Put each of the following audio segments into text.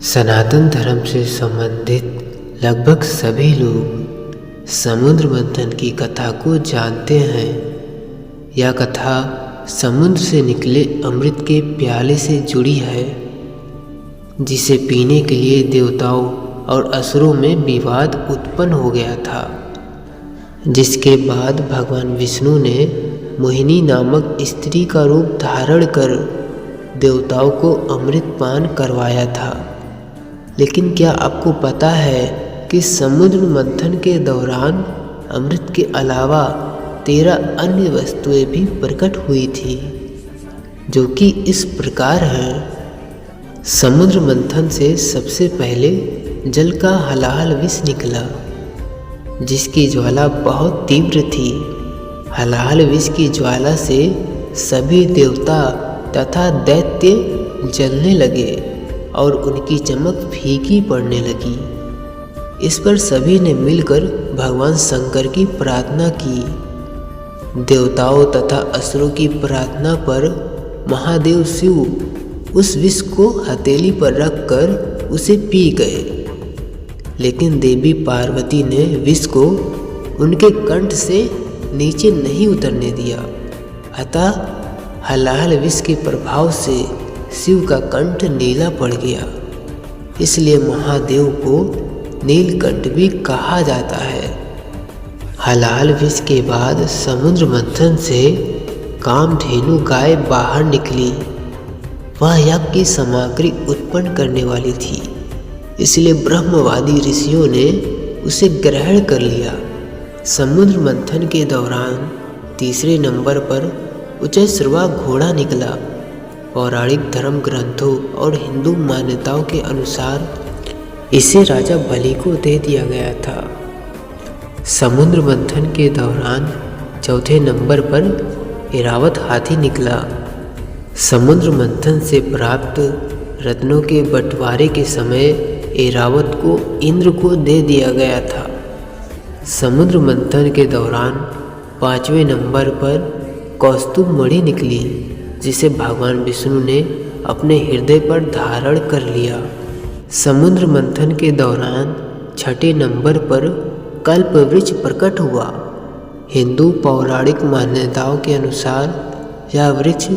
सनातन धर्म से संबंधित लगभग सभी लोग समुद्र मंथन की कथा को जानते हैं। यह कथा समुद्र से निकले अमृत के प्याले से जुड़ी है, जिसे पीने के लिए देवताओं और असुरों में विवाद उत्पन्न हो गया था, जिसके बाद भगवान विष्णु ने मोहिनी नामक स्त्री का रूप धारण कर देवताओं को अमृत पान करवाया था। लेकिन क्या आपको पता है कि समुद्र मंथन के दौरान अमृत के अलावा 13 अन्य वस्तुएं भी प्रकट हुई थी, जो कि इस प्रकार हैं। समुद्र मंथन से सबसे पहले जल का हलाहल विष निकला, जिसकी ज्वाला बहुत तीव्र थी। हलाहल विष की ज्वाला से सभी देवता तथा दैत्य जलने लगे और उनकी चमक फीकी पड़ने लगी। इस पर सभी ने मिलकर भगवान शंकर की प्रार्थना की। देवताओं तथा असुरों की प्रार्थना पर महादेव शिव उस विष को हथेली पर रखकर उसे पी गए, लेकिन देवी पार्वती ने विष को उनके कंठ से नीचे नहीं उतरने दिया। अतः हलाहल विष के प्रभाव से शिव का कंठ नीला पड़ गया, इसलिए महादेव को नीलकंठ भी कहा जाता है। हलाहल विष के बाद समुद्र मंथन से कामधेनु गाय बाहर निकली। वह यज्ञ की सामग्री उत्पन्न करने वाली थी, इसलिए ब्रह्मवादी ऋषियों ने उसे ग्रहण कर लिया। समुद्र मंथन के दौरान तीसरे नंबर पर उच्चैःश्रवा घोड़ा निकला। पौराणिक धर्म ग्रंथों और हिंदू मान्यताओं के अनुसार इसे राजा बलि को दे दिया गया था। समुद्र मंथन के दौरान चौथे नंबर पर ऐरावत हाथी निकला। समुद्र मंथन से प्राप्त रत्नों के बंटवारे के समय ऐरावत को इंद्र को दे दिया गया था। समुद्र मंथन के दौरान पांचवें नंबर पर कौस्तुभ मणि निकली, जिसे भगवान विष्णु ने अपने हृदय पर धारण कर लिया। समुद्र मंथन के दौरान छठे नंबर पर कल्प वृक्ष प्रकट हुआ। हिंदू पौराणिक मान्यताओं के अनुसार यह वृक्ष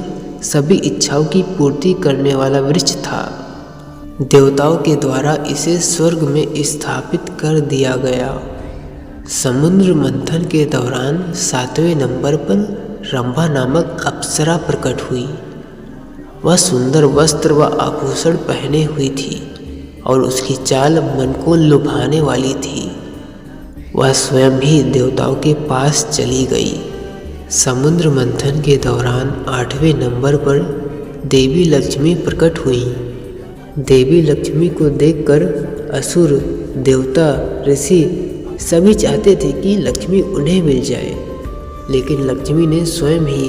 सभी इच्छाओं की पूर्ति करने वाला वृक्ष था। देवताओं के द्वारा इसे स्वर्ग में स्थापित कर दिया गया। समुद्र मंथन के दौरान सातवें नंबर पर रंभा नामक अप्सरा प्रकट हुई। वह सुंदर वस्त्र व आभूषण पहने हुई थी और उसकी चाल मन को लुभाने वाली थी। वह स्वयं ही देवताओं के पास चली गई। समुद्र मंथन के दौरान आठवें नंबर पर देवी लक्ष्मी प्रकट हुई। देवी लक्ष्मी को देखकर असुर, देवता, ऋषि सभी चाहते थे कि लक्ष्मी उन्हें मिल जाए, लेकिन लक्ष्मी ने स्वयं ही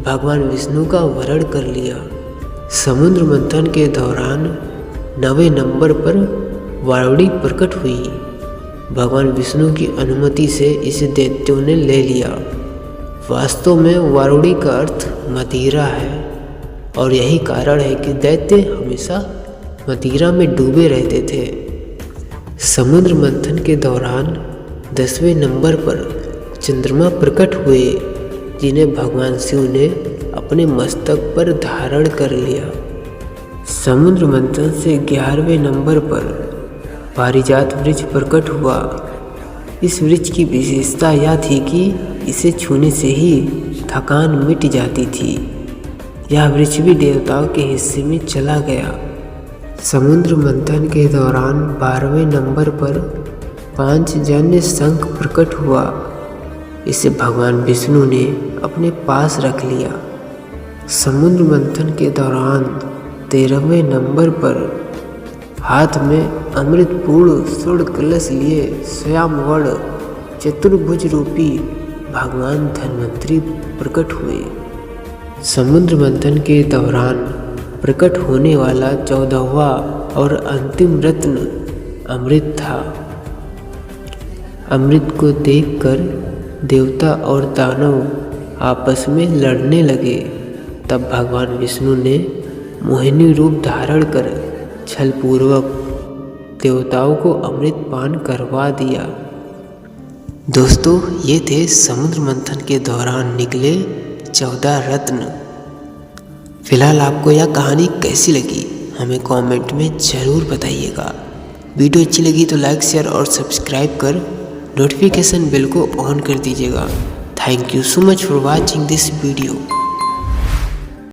भगवान विष्णु का वरण कर लिया। समुद्र मंथन के दौरान 9वें नंबर पर वारुणी प्रकट हुई। भगवान विष्णु की अनुमति से इसे दैत्यों ने ले लिया। वास्तव में वारुणी का अर्थ मदिरा है, और यही कारण है कि दैत्य हमेशा मदिरा में डूबे रहते थे। समुद्र मंथन के दौरान 10वें नंबर पर चंद्रमा प्रकट हुए, जिन्हें भगवान शिव ने अपने मस्तक पर धारण कर लिया। समुद्र मंथन से 11वें नंबर पर पारिजात वृक्ष प्रकट हुआ। इस वृक्ष की विशेषता यह थी कि इसे छूने से ही थकान मिट जाती थी। यह वृक्ष भी देवताओं के हिस्से में चला गया। समुद्र मंथन के दौरान 12वें नंबर पर पांचजन्य शंख प्रकट हुआ। इसे भगवान विष्णु ने अपने पास रख लिया। समुद्र मंथन के दौरान 13वें नंबर पर हाथ में अमृतपूर्ण स्वर्ण कलश लिए श्यामवर्ण चतुर्भुज रूपी भगवान धन्वंतरी प्रकट हुए। समुद्र मंथन के दौरान प्रकट होने वाला 14वां और अंतिम रत्न अमृत था। अमृत को देखकर देवता और दानव आपस में लड़ने लगे। तब भगवान विष्णु ने मोहिनी रूप धारण कर छलपूर्वक देवताओं को अमृत पान करवा दिया। दोस्तों, ये थे समुद्र मंथन के दौरान निकले 14 रत्न। फिलहाल आपको यह कहानी कैसी लगी हमें कमेंट में ज़रूर बताइएगा। वीडियो अच्छी लगी तो लाइक, शेयर और सब्सक्राइब कर नोटिफिकेशन बेल को ऑन कर दीजिएगा। Thank you so much for watching this video.